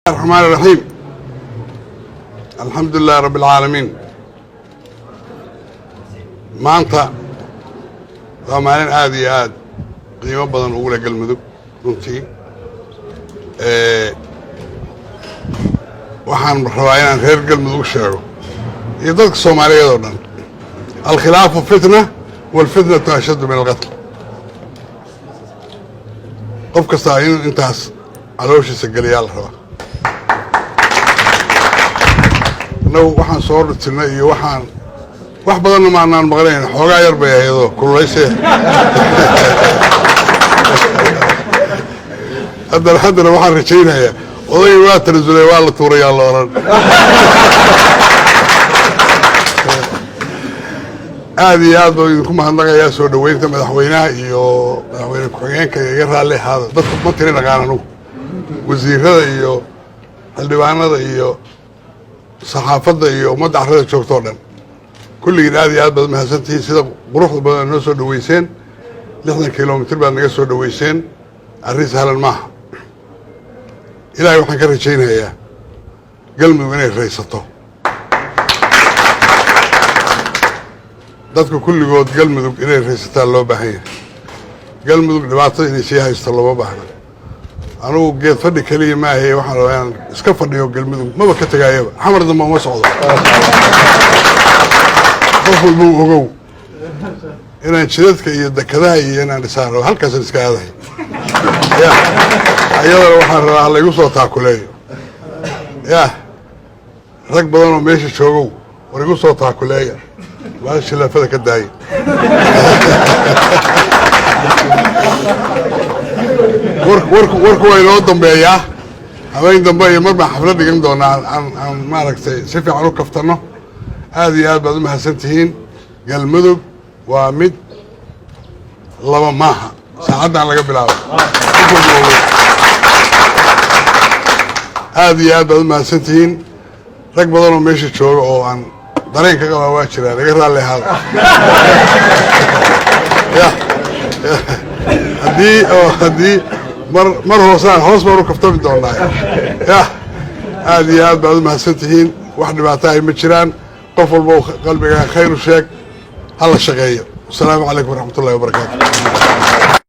الرحمن الرحيم. الحمد لله رب العالمين. maanta waa maalin aad iyo aad qiimo badan ugu leh galmudug runtii waxaan rabaa inaan reer galmudug sheego iyo dadka Soomaaliyeed oo dhan alkhilaafu fitna walfitnatu ashaddu min alqatl qof kasta intaas calooshiisa galiyaa la rabaa waxaan soo dhirnay iyo waxaan wax badan ma aanan maqlayn xoogaa yar bay ayado kululaysay haddana waxaan rajaynayaa odayga waa tanasulay waa la tuurayaa la oran aad iyo aad baan idinku mahadnaqayaa soo dhaweynta madaxweynaha iyo madaxweyne ku-xigeenka iga raalli ahaada dadka ma tiri naqaan anugu wasiirada iyo xildhibaanada iyo saxaafadda iyo ummadda carrada joogto oo dhan kulligiin aad iyo aad baad mahadsantihiin sida quruxda badan noo soo dhaweyseen 60 kilomitir baad naga soo dhaweyseen arrin sahlan maaha ilaahay waxaan ka rajaynayaa galmudug inay raysato dadka kulligood galmudug inay raysataan loo baahan yahay galmudug dhibaatada inay sii haysto looma baahna anugu geed fadhi kaliya ma ahaye waxaan rabaa inaan iska fadhiyo galmudug maba ka tagaayaba xamar dambe uma socdo qof walba ogow inaan jidadka iyo dekadaha iyo inaan dhisaano halkaasan iska aadahay ayadana waxaan rabaa laygu soo taakuleeyo rag badan oo meesha joogow war igu soo taakuleeya waa shilaafada ka daaya warku waa inoo dambeeyaa habeen dambe iyo mar baan xaflad dhigan doonaa aan maaragtay si fiican u kaftanno aad iyo aad baad u mahadsantihiin galmudug waa mid laba maaha saacaddan laga bilaabo aad iyo aad baad u mahadsantihiin rag badan oo meesha jooga oo aan dareen ka qabaa waa jiraan iga raalli ahaada haddii mar hoos baan u kaftami doonaa aad iyo aad baad u mahadsantihiin wax dhibaato ay ma jiraan qof walba qalbiga khayr u sheeg hala shaqeeyo. Assalaamu calaykum waraxmatullaahi wabarakaatu.